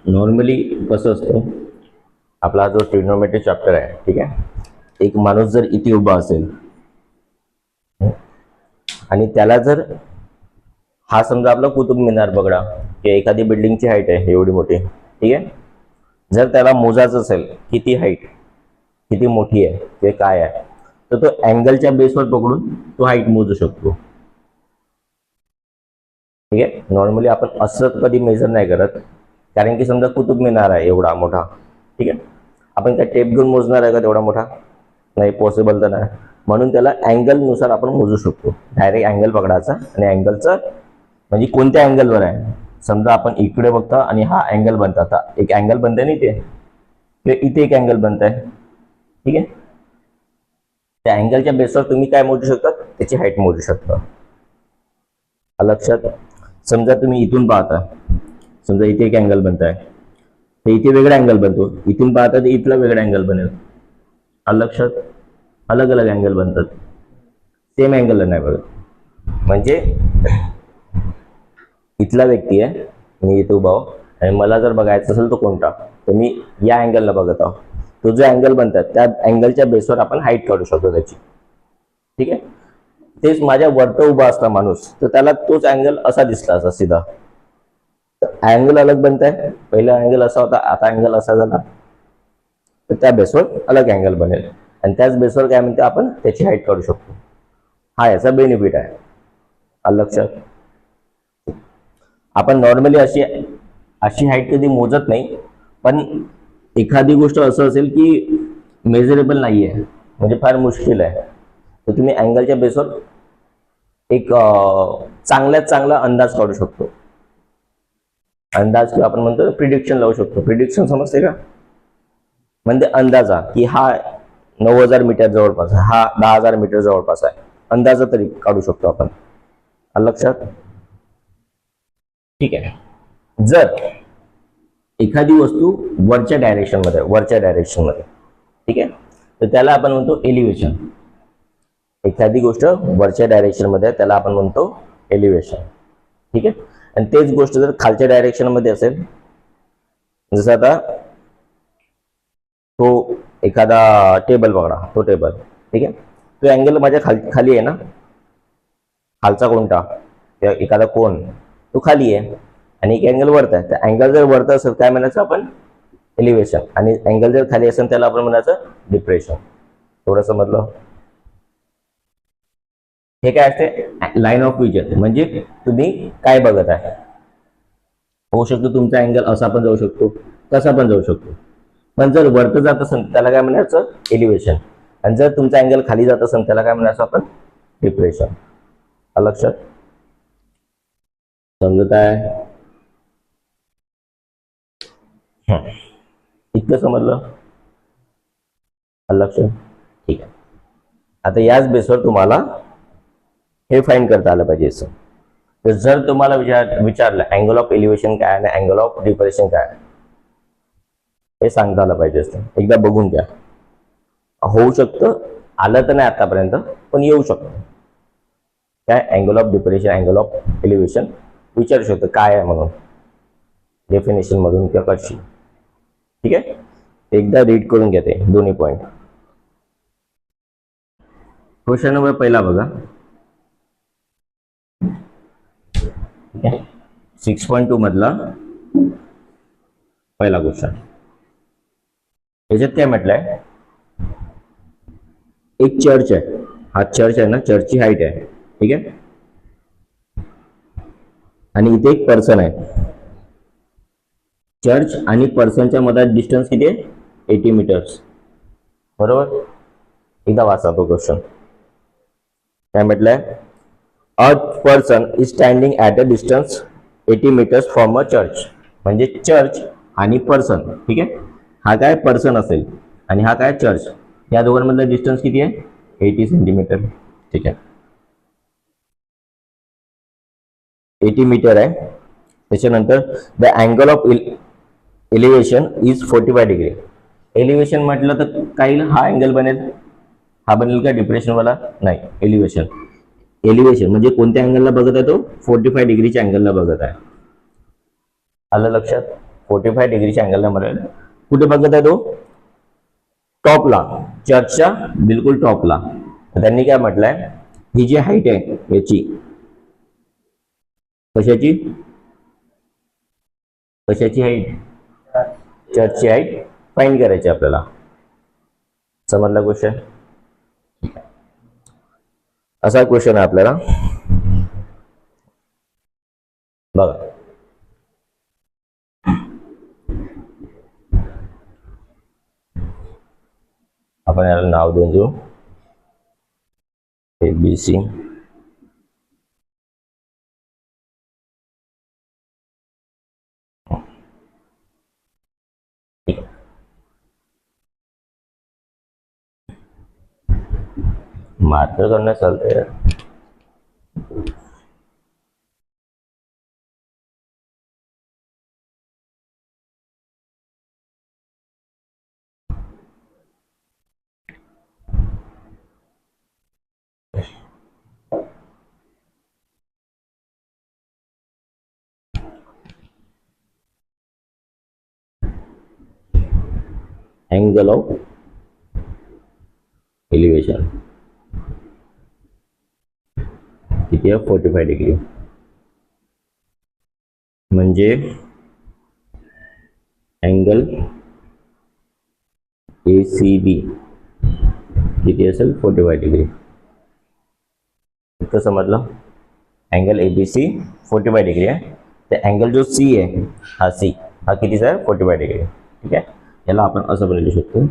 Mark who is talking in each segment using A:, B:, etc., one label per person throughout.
A: Normally कसं असतं, आपला जो ट्रिग्नोमेट्री चॅप्टर आहे, ठीक आहे, एक माणूस जर इथे उभा असेल आणि त्याला जर हा समजा आपला कुतुब मिनार बघा की एखादी बिल्डिंगची हाईट आहे एवढी मोठी, ठीक आहे, जर त्याला मोजायचं असेल किती हाईट किती मोठी आहे ते काय आहे, तर तो अँगलच्या बेसवर पकडून तो हाईट मोजू शकतो. ठीक आहे, नॉर्मली आपण असं कधी मेजर नाही करत, कारण की समजा कुतुब मिनार आहे एवढा मोठा, ठीक आहे, आपण काय टेप घेऊन मोजणार आहे का तेवढा मोठा, नाही, पॉसिबल तर नाही. म्हणून त्याला अँगलनुसार आपण मोजू शकतो. डायरेक्ट अँगल पकडायचा आणि अँगलचं म्हणजे कोणत्या अँगलवर आहे, समजा आपण इकडे बघता आणि हा अँगल बनता, आता एक अँगल बनतंय ना इथे, इथे एक अँगल बनत आहे, ठीक आहे, त्या अँगलच्या बेसवर तुम्ही काय मोजू शकता, त्याची हाईट मोजू शकता. लक्षात. समजा तुम्ही इथून पाहता, समजा इथे एक अँगल बनत आहे, तर इथे वेगळा अँगल बनतो, इथून पाहता तर इथला वेगळा अँगल बनेल. लक्षात. अलग अलग अँगल बनतात, सेम अँगल नाही बघत. म्हणजे इथला व्यक्ती आहे, मी इथे उभा आहो आणि मला जर बघायचं असेल तो कोणता, तर मी या अँगलला बघत आहो, तो जो अँगल बनतात त्या अँगलच्या बेसवर आपण हाईट काढू शकतो त्याची. ठीक आहे, तेच माझ्या वरतं उभा असता माणूस, तर त्याला तोच अँगल असा दिसला असा सीधा, अँगल अलग बनत आहे. पहिला अँगल असा होता, आता अँगल असा झाला, तर त्या बेसवर अलग अँगल बनेल आणि त्याच बेसवर काय म्हणते आपण त्याची हाईट काढू शकतो. हा याचा बेनिफिट आहे. लक्षात. आपण नॉर्मली अशी हाईट कधी मोजत नाही, पण एखादी गोष्ट असं असेल की मेजरेबल नाही आहे, म्हणजे फार मुश्किल आहे, तर तुम्ही अँगलच्या बेसवर एक चांगल्यात चांगला अंदाज काढू शकतो. अंदाज किंवा आपण म्हणतो प्रिडिक्शन लावू शकतो. प्रिडिक्शन समजते का, म्हणजे अंदाजा की हा 9,000 मीटर जवळपास, हा 10,000 मीटर जवळपास आहे, अंदाजा तरी काढू शकतो आपण. लक्षात. ठीक आहे. जर एखादी वस्तू वरच्या डायरेक्शन मध्ये, ठीक आहे, तर त्याला आपण म्हणतो एलिव्हेशन. एखादी गोष्ट वरच्या डायरेक्शन मध्ये त्याला आपण म्हणतो एलिव्हेशन. ठीक आहे, आणि तेच गोष्ट जर खालच्या डायरेक्शन मध्ये असेल, जसं आता तो एखादा टेबल पकडा, तो टेबल, ठीक आहे, तो अँगल माझ्या खाली आहे ना, खालचा कोणता, एखादा कोन तो खाली आहे आणि एक अँगल वरत आहे, तर अँगल जर वरत असेल काय म्हणायचं आपण, एलिव्हेशन, आणि अँगल जर खाली असेल त्याला आपण म्हणायचं डिप्रेशन. थोडं समजलं. हे काय असते, लाईन ऑफ विजन, म्हणजे तुम्ही काय बघत आहे. होऊ शकतो तुमचा अँगल असा पण जाऊ शकतो, तसा पण जाऊ शकतो, पण जर वरत जात असेल त्याला काय म्हणायचं एलिव्हेशन, आणि जर तुमचा अँगल खाली जात असेल त्याला काय म्हणायचं आपण डिप्रेशन. लक्षात. समजत आहे. इतकं समजलं. लक्षात. ठीक आहे. आता याच बेसवर तुम्हाला हे फाइंड करता आलं पाहिजे. तर जर तुम्हाला विचारलं अँगल ऑफ एलिव्हेशन काय आणि अँगल ऑफ डिप्रेशन काय, हे सांगता आलं पाहिजे असतं. एकदा बघून घ्या. होऊ शकतं आलं तर नाही आतापर्यंत, पण येऊ शकतं. काय angle of depression, angle of elevation विचारू शकतो काय आहे म्हणून, डेफिनेशन मधून किंवा कशी. ठीक आहे, एकदा रीड करून घेते दोन्ही पॉइंट. क्वेश्चन नंबर पहिला बघा. 6.2 मधला पहिला क्वेश्चन. याच्यात काय म्हटलंय, एक चर्च आहे, हा चर्च आहे ना, चर्चची हाईट आहे, ठीक आहे, आणि इथे एक पर्सन आहे. चर्च आणि पर्सनच्या मध्ये डिस्टन्स किती आहे, 80 मीटर्स. बरोबर. एकदा वाचा तो क्वेश्चन. काय म्हटलंय, a person is standing at a distance 80 metres from a church. म्हणजे चर्च आणि पर्सन, ठीक आहे, हा काय पर्सन असेल आणि हा काय चर्च, या दोघांमधला डिस्टन्स किती आहे, 80 सेंटीमीटर. ठीक आहे, 80 मीटर आहे. त्याच्यानंतर the angle of elevation is 45 degree. Elevation म्हटलं तर काही हा अँगल बनेल, हा बनेल का डिप्रेशन वाला, नाही, एलिव्हेशन. एलिव्हेशन म्हणजे कोणत्या अँगलला बघत आहे तो, 45 डिग्रीच्या अँगलला बघत आहे. आलं लक्षात. 45 डिग्रीच्या अँगलला मारेल. कुठे बघत आहे तो? टॉपला, चर्चच्या बिलकुल टॉपला. त्यांनी काय म्हटलंय, ही जी हाईट आहे याची, कशाची हाईट? चर्चची हाईट फाइंड करायची आपल्याला. समजला क्वेश्चन? असा क्वेश्चन आहे आपल्याला. बघा, आपण याला नाव देऊन देऊ ABC. मार्कर करण्यात चालतंय. अँगल ऑफ एलिव्हेशन किती आहे? 45 डिग्री. म्हणजे अँगल ACB किती असेल? 45 डिग्री. इतकं समजलं? अँगल ABC 45 डिग्री आहे. तर अँगल जो C आहे, हा C हा कितीचा आहे? 45 डिग्री. ठीक आहे, याला आपण असं बनवू शकतो.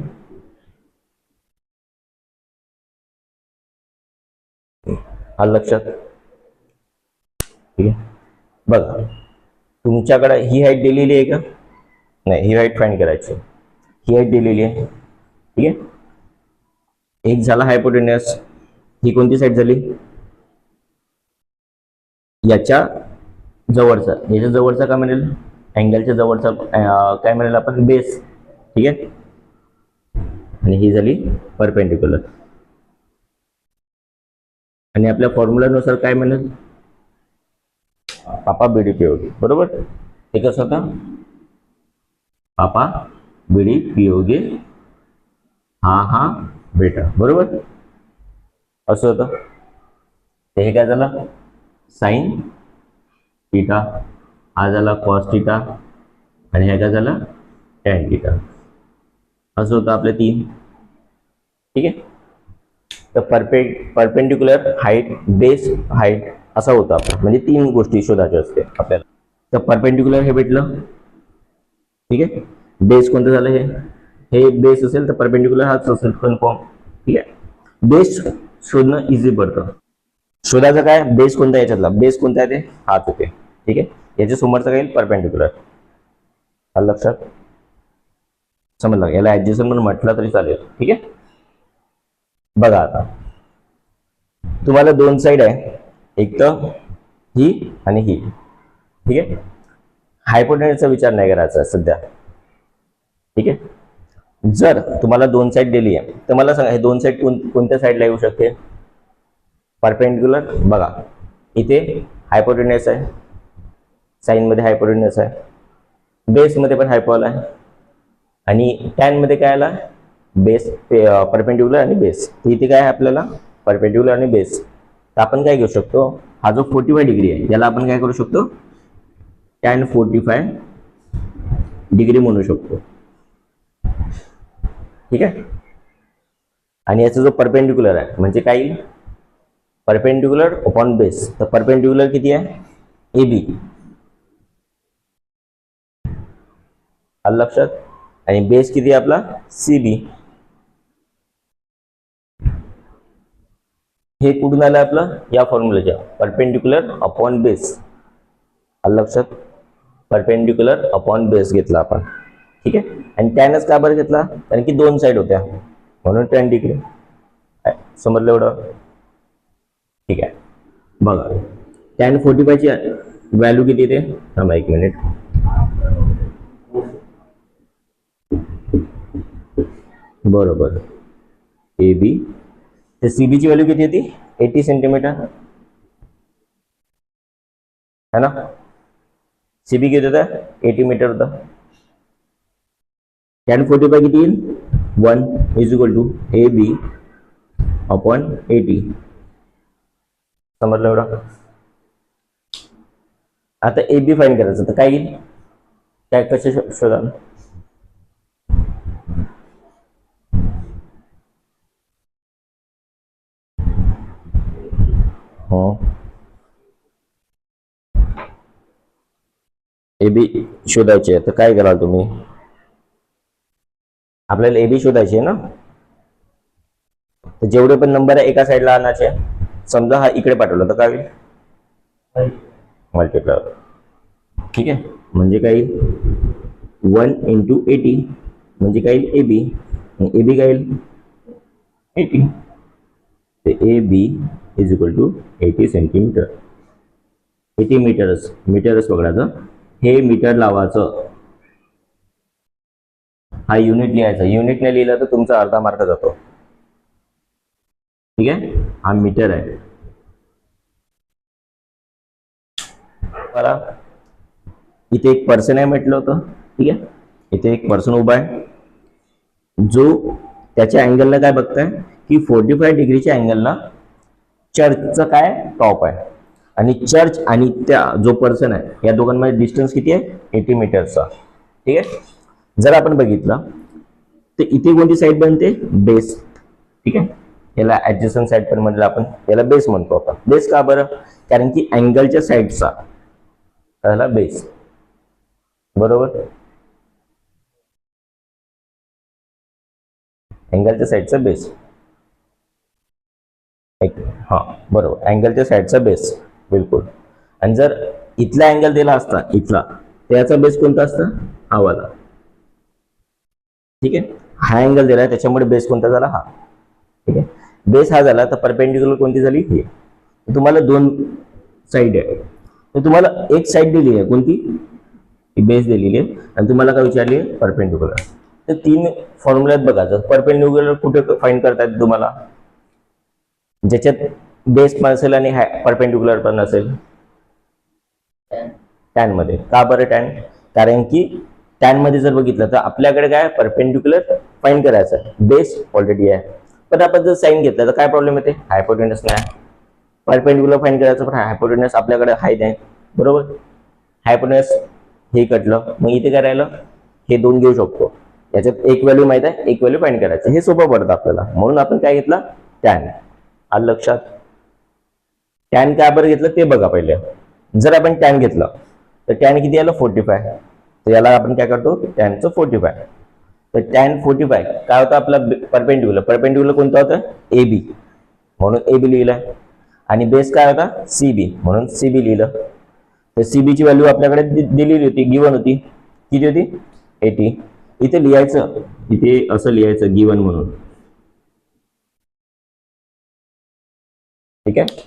A: आलं लक्षात? ठीक आहे, बघा तुमच्याकडे ही हाईट दिलेली आहे का? नाही, ही हाईट फाइंड करायची. ही हाईट दिलेली आहे. ठीक आहे, एक झाला हायपोटेन्युस. ही कोणती साईड झाली? याच्या जवळचा. याच्या जवळचा काय म्हणेल? अँगलच्या जवळचा काय म्हणेल आपण? बेस. ठीक आहे, आणि ही झाली परपेंडिक्युलर. आणि आपल्या फॉर्म्युलानुसार काय म्हणेल? पापा बीडी पीओगी. बरोबर? ते कसं होतं? पापा बीडी पीओगी हा बेटा. बरोबर? असं होतं. ते हे काय झालं? Sine theta. हा झाला कॉस थीटा. आणि हे काय झालं? Tan theta. असं होतं आपले 3. ठीक आहे, तर परपेंडिक्युलर हाईट, बेस हाईट असा होता आपला. म्हणजे 3 गोष्टी शोधायच्या असते आपल्याला. तर परपेंडिक्युलर हे भेटलं. ठीक आहे, बेस कोणतं झालं? हे बेस असेल तर परपेंडिक्युलर हाच असेल कन्फर्म. ठीक आहे, बेस शोधणं इझी पडतं. शोधायचं काय? बेस कोणता याच्यातला? बेस कोणता आहे? ते हाच होते. ठीक आहे, याच्या समोरचं काय? परपेंडिक्युलर. आलं लक्षात? समजलं? याला ऍडजस्टमेंट पण म्हटलं तरी चालेल. ठीक आहे, बघा आता तुम्हाला 2 साइड आहे, एक तर ही आणि ही. ठीक आहे, हायपोटेन्युसचा विचार नाही करायचा सध्या. ठीक आहे, जर तुम्हाला 2 साइड दिली आहे तर मला सांगा, हे 2 साइड कोणत्या साईडला येऊ शकते? परपेंडिक्युलर. बघा इथे हायपोटेन्युस आहे, साइन मध्ये हायपोटेन्युस आहे, बेस मध्ये पण हायपोल आहे, आणि टॅन मध्ये काय आला? बेस, परपेंडिक्युलर आणि बेस. तर इथे काय आहे आपल्याला? परपेंडिक्युलर आणि बेस. तर आपण काय घेऊ शकतो? हा जो 45 डिग्री आहे याला आपण काय करू शकतो? टॅन 45 डिग्री म्हणू शकतो. ठीक आहे, आणि याचा जो परपेंडिक्युलर आहे म्हणजे काय? Perpendicular upon base. तर परपेंडिक्युलर किती आहे? AB. आलं लक्षात? आणि बेस किती आहे आपला? CB. हे कुठून आलं आपलं? या फॉर्म्युलाच्या. Perpendicular upon base. आलं लक्षात? परपेंडिक्युलर अपॉन बेस घेतला आपण. ठीक आहे, आणि टॅनच का बरं घेतला? कारण की 2 साइड होत्या म्हणून 10 डिग्री. समजलं एवढं? ठीक आहे, बघा टॅन 45 ची व्हॅल्यू किती येते? थांबा 1 मिनिट. बरोबर, AB. तर CB ची व्हॅल्यू किती होती? 80 सेंटीमीटर है ना? CB किती होता? 80 मीटर होता. tan 45 किती येईल 1 is equal to A B upon 80. समजलं एवढं. आता ए बी फाईंड करायचं तर काय येईल, काय कसे शोधाल. हो ए बी शोधायचे आहे तर काय कराल तुम्ही, आपल्याला ए बी शोधायचे आहे ना, तर जेवढे पण नंबर आहे एका साईडला आणायचे. समजा हा इकडे पाठवला तर काय होईल मल्टिप्लाय. ठीक आहे, म्हणजे काय येईल 1 इंटू 80 म्हणजे काय येईल ए बी. ए बी काय येईल 80. A B is equal to 80 centimetre. 80 मीटरच पकडायचं, हे मीटर लावायचं, हा युनिट लिहायचा. युनिट नाही लिहिला तर तुमचा अर्धा मार्क जातो. ठीक आहे, हा मीटर आहे. बघा इथे एक पर्सन आहे म्हटलं होतं. ठीक आहे, इथे एक पर्सन उभा आहे जो त्याच्या अँगलला काय बघताय की 45 डिग्रीच्या अँगलला चर्चचा काय टॉप आहे, आणि चर्च आणि त्या जो पर्सन आहे या दोघांमध्ये डिस्टन्स किती आहे 80 मीटरचा. ठीक आहे, जर आपण बघितलं तर इथे कोणती साईड बनते बेस. ठीक आहे, याला ऍडजस्टंट साईड पण म्हणलं आपण, याला बेस म्हणतो आपण. बेस का बरं, कारण की अँगलच्या साईडचा त्याला बेस. बरोबर, अँगलच्या साईडचा बेस. हा बरोबर, अँगलच्या साईडचा बेस बिलकुल. आणि जर इथला अँगल दिला असता इथला, त्याचा बेस कोणता असता हा वाला. ठीक आहे, हा अँगल दिला त्याच्यामुळे बेस कोणता झाला हा. ठीक आहे, बेस हा झाला तर परपेंडिक्युलर कोणती झाली ही. तुम्हाला दोन साईड आहे, तर तुम्हाला एक साईड दिली आहे कोणती बेस दिलेली आहे, आणि तुम्हाला काय विचारली परपेंडिक्युलर. तर 3 फॉर्म्युल्यात बघायचं परपेंडिक्युलर कुठे फाइंड करता येते तुम्हाला, ज्याच्यात बेस पण असेल आणि परपेंडिक्युलर पण असेल. टॅन मध्ये. का बरं टॅन, कारण की टॅन मध्ये जर बघितलं तर आपल्याकडे काय परपेंडिक्युलर फाइंड करायचं, बेस ऑलरेडी आहे. पण आपण जर साइन घेतलं तर काय प्रॉब्लेम येते, हायपोटेनस नाही. परपेंडिक्युलर फाइंड करायचं पण हायपोटेनस आपल्याकडे हाय नाही. बरोबर, हायपोटेनस हे कटलं, मग इथे काय राहिलं हे दोन घेऊ शकतो. याच्यात एक व्हॅल्यू माहित आहे, एक व्हॅल्यू फाइंड करायचं, हे सोपं पडतं आपल्याला. म्हणून आपण काय घेतलं टॅन. आलं लक्षात. टॅन काय बरं घेतलं ते बघा पहिले. जर आपण टॅन घेतलं तर टॅन किती आलं 45, तर याला आपण काय करतो टॅनचं 45. तर टॅन 45 काय होतं आपला परपेंडिक्युलर. परपेंडिक्युलर कोणता होता ए बी, म्हणून ए बी लिहिलं. आणि बेस काय होता सी बी, म्हणून सी बी लिहिलं. तर सी बी ची व्हॅल्यू आपल्याकडे दिलेली होती, गिवन होती. किती होती 80. इथे लिहायचं, इथे असं लिहायचं गिवन म्हणून. ठीक आहे,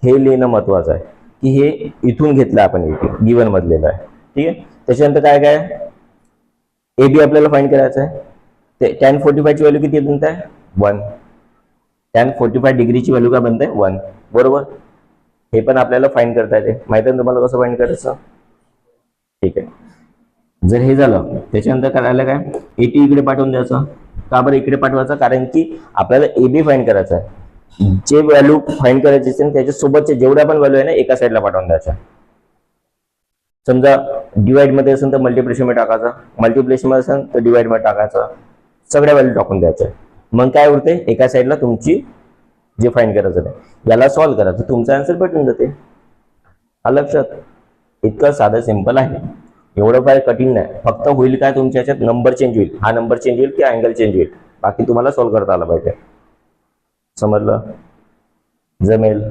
A: हे लिहिणं महत्वाचं आहे की हे इथून घेतलं आपण, इथे गिवन मधलेलं आहे. ठीक आहे, त्याच्यानंतर काय काय ए बी आपल्याला फाइंड करायचं आहे. ते टॅन 45 ची व्हॅल्यू किती बनत आहे 1. टॅन 45 डिग्रीची व्हॅल्यू काय बनते 1. बरोबर, हे पण आपल्याला फाइंड करता येते. माहिती आहे तुम्हाला कसं फाइंड करायचं. ठीक आहे, जर हे झालं त्याच्यानंतर करायला काय 80 इकडे पाठवून द्यायचं. का बरं इकडे पाठवायचं, कारण की आपल्याला ए बी फाइंड करायचं आहे. जे व्हॅल्यू फाइंड करायची असेल त्याच्या सोबतचे जेवढ्या पण व्हॅल्यू आहे ना एका साईडला पाठवून द्यायच्या. समजा डिवाइड मध्ये असेल तर मल्टिप्लिकेशन मध्ये टाकायचा, मल्टिप्लिकेशन मध्ये असेल तर डिवाइड मध्ये टाकायचा, सगळ्या व्हॅल्यू टाकून द्यायच्या. मग काय उरते एका साईडला तुमची जे फाइंड करायचं आहे याला सॉल्व्ह करायचं, तुमचा आन्सर भेटून जाते. हा लक्षात. इतकं साधं सिंपल आहे, एवढं फार कठीण नाही. फक्त होईल काय तुमच्या याच्यात नंबर चेंज होईल, हा नंबर चेंज होईल की अँगल चेंज होईल, बाकी तुम्हाला सॉल्व्ह करता आलं पाहिजे. समजलं, जमेल.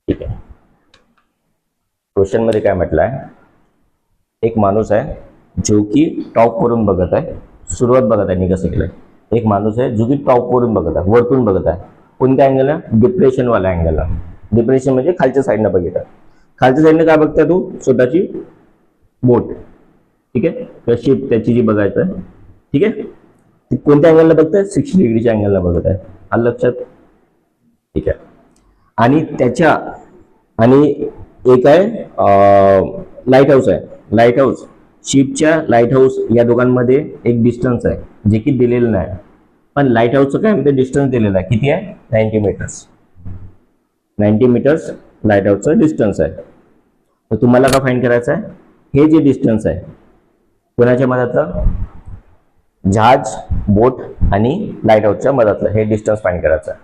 A: ठीक आहे, क्वेश्चन मध्ये काय म्हटलंय, एक माणूस आहे जो की टॉप वरून बघत आहे. सुरुवात बघत आहे मी कसं केलंय. एक माणूस आहे जो की टॉप वरून बघत आहे, वरतून बघत आहे. कोणत्या अँगलला, डिप्रेशन वाला अँगलला. डिप्रेशन म्हणजे खालच्या साईडनं बघितलं. खालच्या साईडने काय बघताय तू स्वतःची बोट. ठीक आहे, कशी त्याची जी बघायचं आहे. ठीक आहे, ती कोणत्या अँगलला बघताय 60 डिग्रीच्या अँगलला बघत आहे. आलं लक्षात. ठीक आहे, आणि त्याच्या आणि एक आहे लाईट हाऊस आहे. लाईट हाऊस शिपच्या लाईट हाऊस या दोघांमध्ये एक डिस्टन्स आहे जे की दिलेलं नाही, पण लाईट हाऊसचं काय म्हणते डिस्टन्स दिलेलं आहे. किती आहे? 90 मीटर्स. 90 मीटर्स लाईट हाऊसचं डिस्टन्स आहे. तर तुम्हाला का फाइंड करायचं आहे? हे जे डिस्टन्स आहे कोणाच्या मधातलं? जहाज, बोट आणि लाईट हाऊसच्या मधातलं हे डिस्टन्स फाइंड करायचं आहे.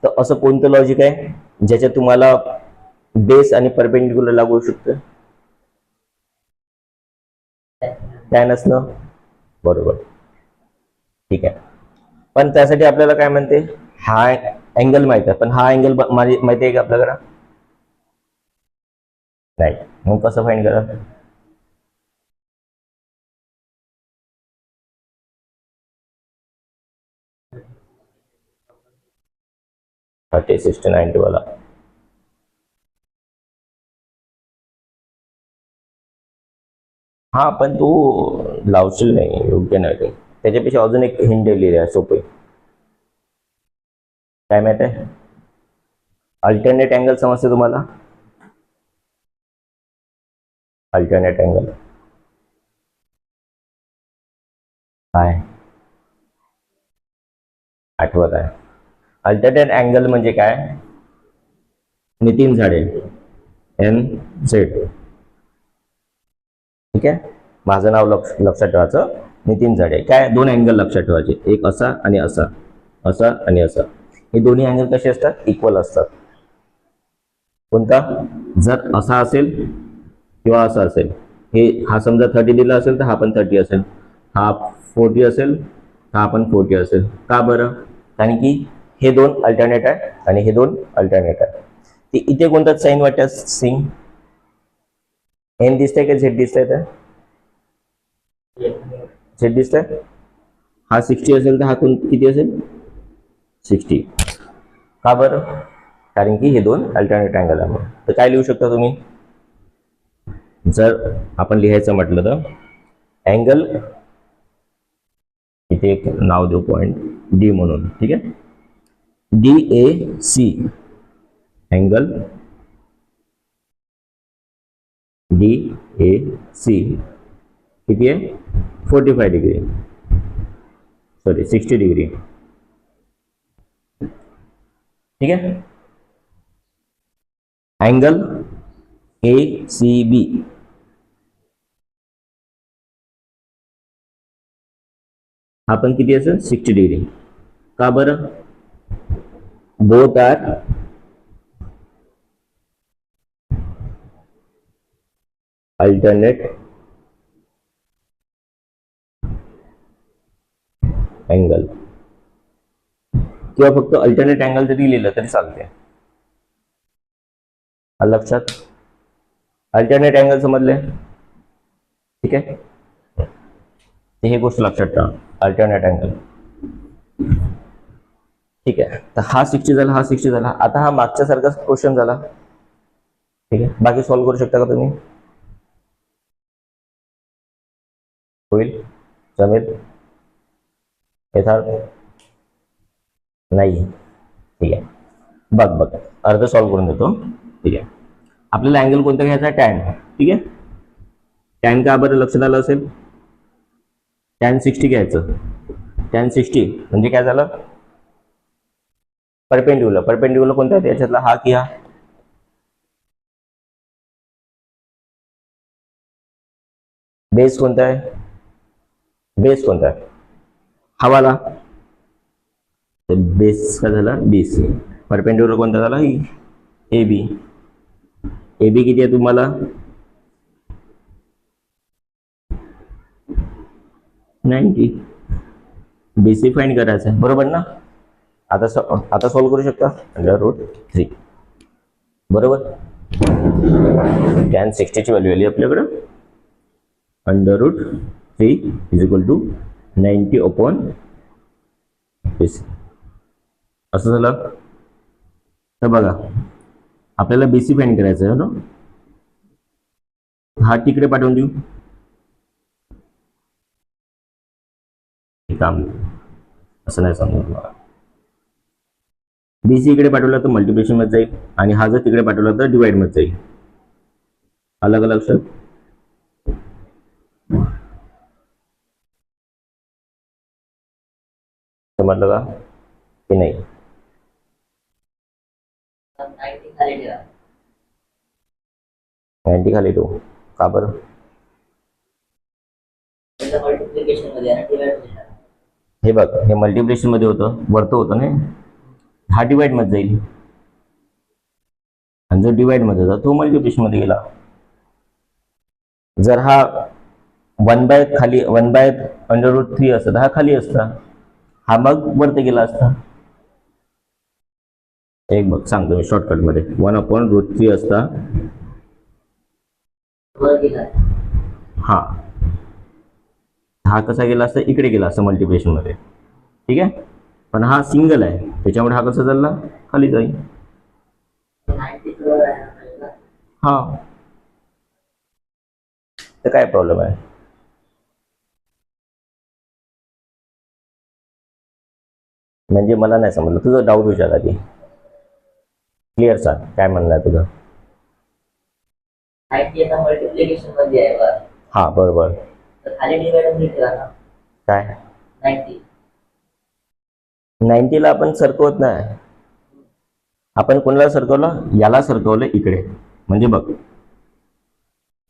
A: तर असं कोणतं लॉजिक आहे ज्याच्यात तुम्हाला बेस आणि परपेंडिक्युलर लागू होऊ शकतं? काय नसणं? बरोबर, ठीक आहे. पण त्यासाठी आपल्याला काय म्हणते? हा अँगल माहित आहे, पण हा अँगल माहिती आहे का आपल्याकडे? नाही. मग कसं फाइंड करा? थर्टी 60 90 वाला. हा, पण तू लावशील नाही, योग्य नाही ते. त्याच्यापेक्षा अजून एक हिंट दिलेली आहे सोपी. काय माहित आहे? अल्टरनेट अँगल समजते तुम्हाला? अल्टरनेट अँगल काय आठवत आहे? अल्टरनेट अँगल म्हणजे काय? नितीन झाडे, NZ. ठीक आहे, माझं नाव लक्षात ठेवायचं, नितीन झाडे. काय? दोन अँगल लक्षात ठेवायचे, एक असा आणि असा, असा आणि असा. हे दोन्ही अँगल कसे असतात? इक्वल असतात. कोणता? जर असा असेल किंवा असा असेल, हे हा समजा 30 दिला असेल तर हा पण 30 असेल, हा 40 असेल, हा पण 40 असेल. का बरं? कारण की हे दोन अल्टरनेट आहे आणि हे दोन अल्टरनेट आहे. ते इथे कोणता साईन वाटतं? सिंग एन दिसतंय का झेड दिसतंय? तर झेड दिसतंय. हा 60 असेल तर हा किती असेल? 60. का बरं? कारण की हे दोन अल्टरनेट अँगल आहे. तर काय लिहू शकता तुम्ही? जर आपण लिहायचं म्हटलं तर अँगल, इथे एक नाव देऊ पॉइंट डी म्हणून. ठीक आहे, DAC अँगल, DAC किती आहे? 45 डिग्री, सॉरी 60 डिग्री. ठीक आहे. अँगल ACB हा पण किती असेल? 60 डिग्री. का बरं? बोथ आर अल्टरनेट अँगल, किंवा फक्त अल्टरनेट अँगल जरी लिहिलं तरी चालते. लक्षात? अल्टरनेट अँगल समजले? ठीक आहे, हे गोष्ट लक्षात ठेवा, अल्टरनेट अँगल. ठीक आहे, तर हा 60 झाला, हा 60 झाला. आता हा मागच्या सारखाच क्वेश्चन झाला. ठीक आहे, बाकी सॉल्व्ह करू शकता का तुम्ही? होईल? जमेल? यथार्थ नाही? ठीक आहे, बघ अर्ध सॉल्व्ह करून देतो. ठीक आहे, आपल्याला अँगल कोणता घ्यायचा? टॅन. ठीक आहे, टॅन का बरं लक्षात आलं असेल? टॅन 60 घ्यायचं. टॅन 60 म्हणजे काय झालं? परपेंडिक्युलर. परपेंडिक्युलर कोणता आहे याच्यातला? हा की हा? बेस कोणता आहे? बेस कोणता आहे? हवाला. बेस का झाला? BC. परपेंडिक्युलर कोणता झाला? AB. AB किती आहे तुम्हाला? 90. BC फाइंड करायचं आहे, बरोबर ना? आता सॉल्व्ह करू शकता. √3 बरोबर. टॅन 60 ची व्हॅल्यू आली आपल्याकडं. √3 = 90/BC. असं झालं. तर बघा, आपल्याला BC फाइंड करायचं आहे ना. हा तिकडे पाठवून देऊ. काम असं नाही सांगू मला. BC इकडे पाठवला तर मल्टिप्लिकेशन मध्ये जाईल आणि हा जर तिकडे पाठवला तर डिवाइड मध्ये जाईल. अलग अलग लक्षात. समजलं का की नाही? 90 खाली ठेवू का बरं? हे बघ, हे मल्टिप्लिकेशन मध्ये होतं, वरतं होतं ना, हा डिवाइड मध्ये जाईल आणि जो डिवाइड मध्ये होता तो मल्टिप्लिकेशन मध्ये गेला. जर हा 1/√3 असता तर हा खाली असता, हा मग वरती गेला असता. एक बघ सांगतो मी शॉर्टकट मध्ये, 1/√3 असता, हा कसा गेला असता, इकडे गेला असता मल्टिप्लिकेशन मध्ये, ठीक आहे. पण हा सिंगल आहे त्याच्यामुळे हा कसा चालला, खाली जाईल. हा, तर काय प्रॉब्लेम आहे? म्हणजे मला नाही समजलं, तुझं डाऊट विचार आधी क्लिअर सांग, काय म्हणणं आहे तुझं? मल्टिप्लिकेशन मध्ये आहे. हा बरोबर. खाली डिवाइड काय 90 ला आपण सरकवत नाही, आपण कोणाला सरकवलं, याला सरकवलं इकडे. म्हणजे बघ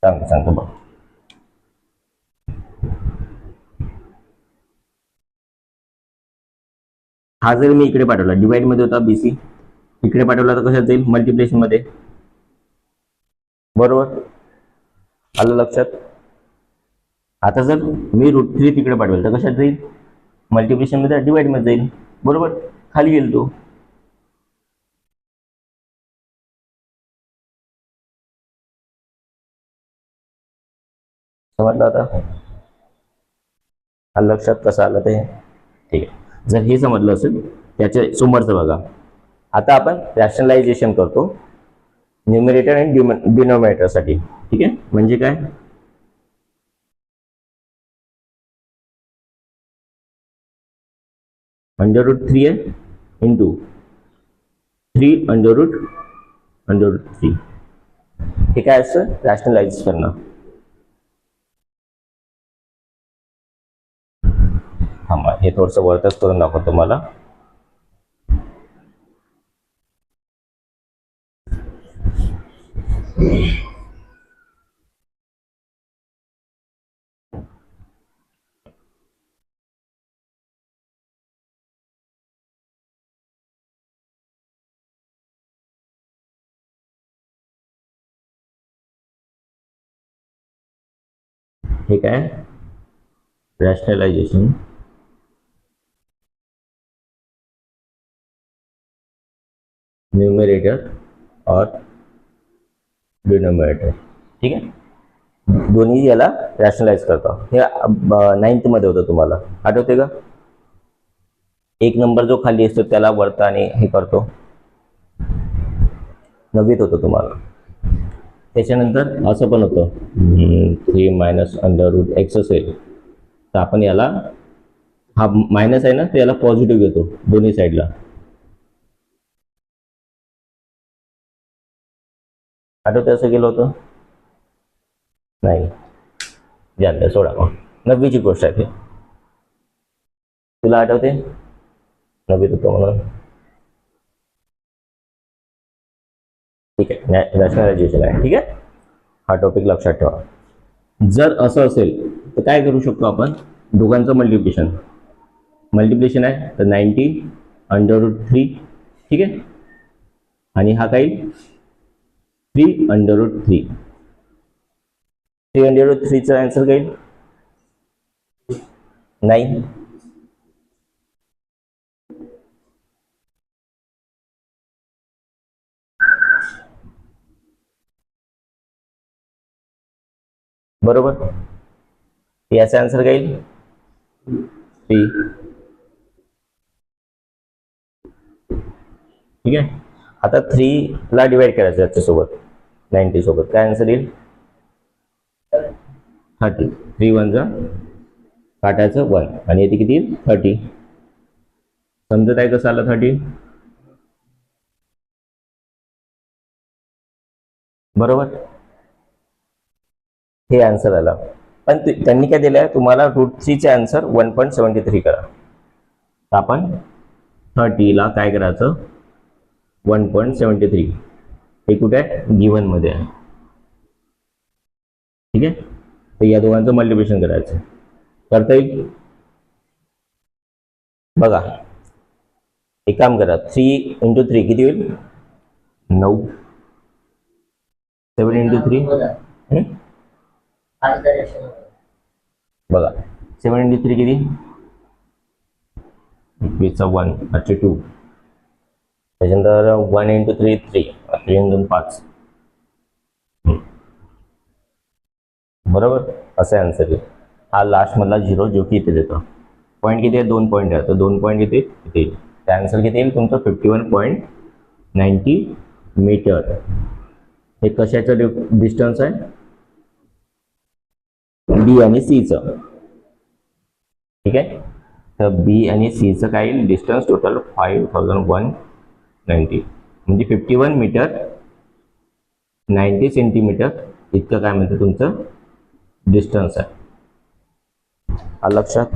A: सांगतो बघ, हा जर मी इकडे पाठवला, डिवाइड मध्ये होता बीसी, इकडे पाठवला तर कशात जाईल, मल्टिप्लिकेशन मध्ये. बरोबर, आलं लक्षात? आता जर मी √3 तिकडे पाठवलं तर कशात जाईल, मल्टिप्लिकेशन मध्ये, डिवाइड मध्ये जाईल. बरोबर, खाली गेल तो. समजलं आता? आलं लक्षात कसं आलं ते? ठीक आहे, जर हे समजलं असेल त्याच्या समोरचं बघा. आता आपण रॅशनलायझेशन करतो न्यूमरेटर आणि डिनोमिनेटर साठी. ठीक आहे, म्हणजे काय, √3 आहे इंटू 3 √√3. हे काय असतं, रॅशनलाइज करणं. थांबा, हे थोडंसं वरतच करून दाखवतो मला. हे काय, रॅशनलायझेशन न्यूमरेटर और डिनोमिनेटर. ठीक आहे, दोन्ही याला रॅशनलाइज करतो. हे 9th मध्ये होतं, तुम्हाला आठवते का? एक नंबर जो खाली असतो त्याला वरता आणि हे करतो, 9वीत होतं तुम्हाला. त्याच्यानंतर असं पण होतं, 3 - असेल तर आपण याला, हा मायनस आहे ना, तर याला पॉझिटिव्ह घेतो दोन्ही साईडला. आठवते असं केलं होतं? नाही, जानते सोडा, मग 9वीची गोष्ट आहे. तुला आठवते 9वीत होतो म्हणून? ठीक आहे, रॅशनलायझेशन आहे. ठीक आहे, हा टॉपिक लक्षात ठेवा. जर असं असेल तर काय करू शकतो आपण, दोघांचं मल्टिप्लिकेशन आहे तर 90 √3. ठीक आहे, आणि हा काही 3 √3. 3 √3चा आन्सर काही नाही. बरोबर, याचा आन्सर काही 3. ठीक आहे, आता 3 ला डिवाइड करायचं याच्यासोबत, 90 सोबत, काय आन्सर येईल, 30. 3 1 जा काटायचं 1 आणि येते किती येईल, 30. समजत आहे कसं आलं 30? बरोबर, हे आन्सर आला. पण त्यांनी काय दिलंय तुम्हाला, √3चे आन्सर 1.73 करा. तर आपण 30ला काय करायचं 1.73 हे कुठे आहे गिवन मध्ये आहे. ठीक आहे, तर या दोघांचं मल्टिप्लिकेशन करायचं. करता येईल बघा. एक काम करा 3 × 3 किती होईल 9. 7 × 3 बघा 7 × 3 किती 1 2. त्याच्यानंतर 1 × 3 3 3 × 2 5. बरोबर असं आन्सर आहे. हा लास्ट मधला 0 जो की इथे देतो. पॉईंट किती आहे 2 पॉईंट आहे, तर 2 पॉईंट इथे येईल. त्या आन्सर किती येईल तुमचं 51.90 मीटर. हे कशाचं डिस्टन्स आहे बी आणि सीचं. ठीक आहे, तर बी आणि सीचं काय येईल डिस्टन्स टोटल 5190 म्हणजे 51 मीटर 90 सेंटीमीटर इतकं काय म्हणतं तुमचं डिस्टन्स आहे. लक्षात